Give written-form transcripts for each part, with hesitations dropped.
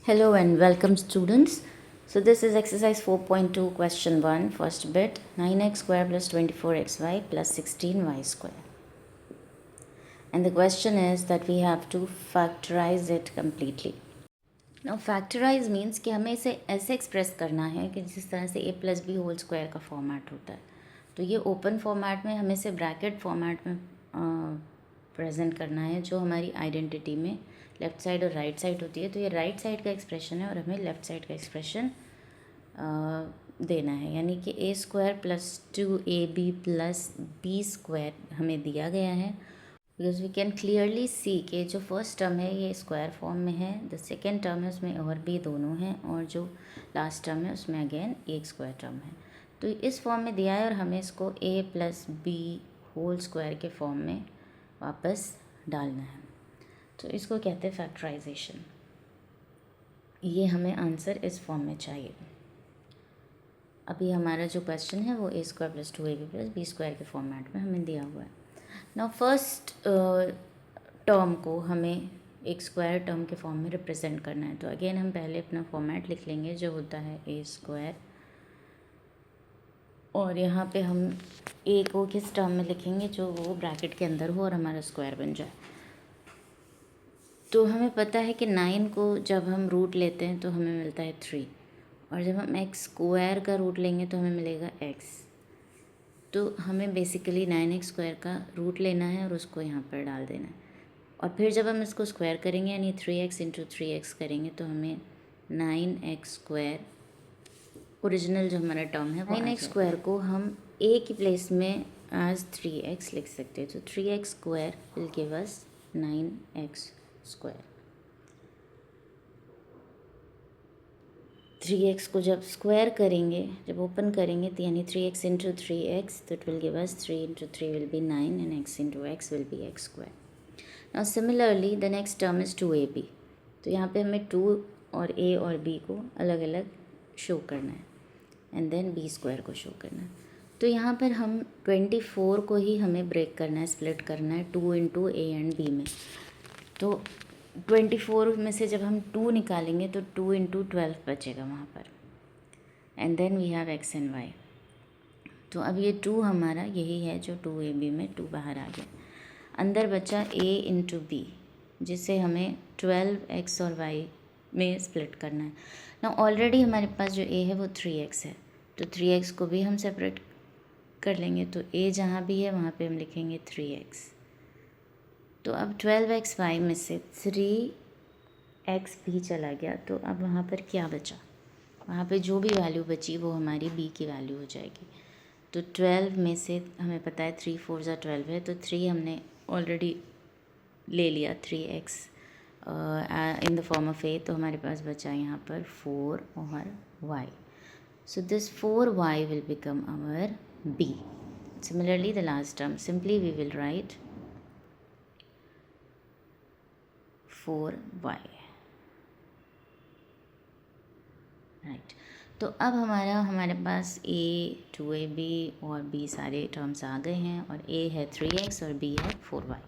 Hello and welcome students. So this is exercise 4.2 question 1 first bit 9x square plus 24xy plus 16y square. And the question is that we have to factorize it completely. Now factorize means कि हमें इसे ऐसे express करना है कि जिस तरह से a plus b whole square का फॉर्मेट होता है. तो ये ओपन फॉर्मेट में हमें इसे ब्रैकेट फॉर्मेट में प्रेजेंट करना है जो हमारी आइडेंटिटी में लेफ़्ट साइड और राइट साइड होती है. तो ये राइट साइड का एक्सप्रेशन है और हमें लेफ़्ट साइड का एक्सप्रेशन देना है. यानी कि a square plus 2ab plus b square हमें दिया गया है. Because we can clearly see कि जो फर्स्ट टर्म है ये स्क्वायर फॉर्म में है, द सेकेंड टर्म है उसमें और b दोनों हैं, और जो लास्ट टर्म है उसमें अगेन एक स्क्वायर टर्म है. तो इस फॉर्म में दिया है और हमें इसको a plus B whole square के फॉर्म में वापस डालना है. तो इसको कहते हैं फैक्टराइजेशन. ये हमें आंसर इस फॉर्म में चाहिए. अभी हमारा जो क्वेश्चन है वो a square plus 2ab plus B square के फॉर्मेट में हमें दिया हुआ है. नाउ फर्स्ट टर्म को हमें एक स्क्वायर टर्म के फॉर्म में रिप्रेजेंट करना है. तो अगेन हम पहले अपना फॉर्मेट लिख लेंगे जो होता है a स्क्वायर, और यहाँ पे हम a को किस टर्म में लिखेंगे जो वो ब्रैकेट के अंदर हो और हमारा स्क्वायर बन जाए. तो हमें पता है कि 9 को जब हम रूट लेते हैं तो हमें मिलता है 3, और जब हम x स्क्वायर का रूट लेंगे तो हमें मिलेगा x. तो हमें बेसिकली 9x स्क्वायर का रूट लेना है और उसको यहाँ पर डाल देना है. और फिर जब हम इसको स्क्वायर करेंगे यानी 3x इंटू 3x करेंगे तो हमें 9x स्क्वायर ओरिजिनल जो हमारा टर्म है 9x स्क्वायर को हम a की प्लेस में एज 3x लिख सकते हैं. तो 3x square will give us 9x square. 3x को जब स्क्वायर करेंगे, जब ओपन करेंगे तो यानी 3x इंटू 3x, तो it will give us 3 into 3 will be 9 and x into x will be x square. Now similarly the next term is 2ab. तो यहाँ पे हमें 2 और a और b को अलग अलग शो करना है एंड देन b स्क्वायर को शो करना है. तो यहाँ पर हम 24 को ही हमें ब्रेक करना है, स्प्लिट करना है 2 इंटू a एंड b में. तो 24 में से जब हम 2 निकालेंगे तो 2 इंटू 12 बचेगा वहाँ पर, and then we have x and y. तो अब ये 2 हमारा यही है जो 2ab में 2 बाहर आ गया. अंदर बचा a इंटू बी जिसे हमें 12x और y में स्प्लिट करना है. ना ऑलरेडी हमारे पास जो a है वो 3x है, तो 3x को भी हम सेपरेट कर लेंगे. तो a जहाँ भी है वहाँ पे हम लिखेंगे 3x. तो अब 12xy में से 3x भी चला गया, तो अब वहाँ पर क्या बचा? वहाँ पे जो भी वैल्यू बची वो हमारी b की वैल्यू हो जाएगी. तो 12 में से हमें पता है 3 4 ज़ा 12 है, तो 3 हमने ऑलरेडी ले लिया 3x in the form of a. तो हमारे पास बचा यहाँ पर 4 और y. So this 4y will become our b. Similarly the last term simply we will write 4y. Right. तो अब हमारे पास a 2ab और b सारे टर्म्स आ गए हैं, और a है 3x और b है 4y.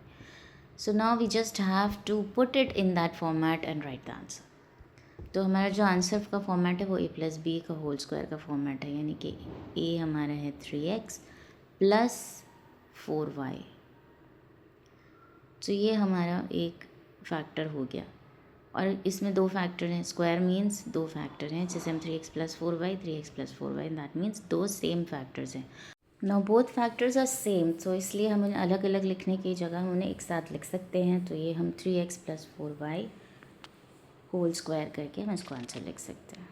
So now we just have to put it in that format and write the answer. तो हमारा जो आंसर का फॉर्मेट है वो a प्लस बी का होल स्क्वायर का फॉर्मेट है, यानी कि a हमारा है 3x प्लस 4y. तो ये हमारा एक फैक्टर हो गया, और इसमें 2 फैक्टर हैं. स्क्वायर मीन्स 2 फैक्टर हैं, जैसे हम 3x plus 4y 3x plus 4y, that means 2 same factors हैं. Now both factors are same, तो इसलिए हम उन्हें अलग अलग लिखने की जगह हम उन्हें एक साथ लिख सकते हैं. तो ये हम 3x plus 4y whole square करके हम इसको आंसर लिख सकते हैं.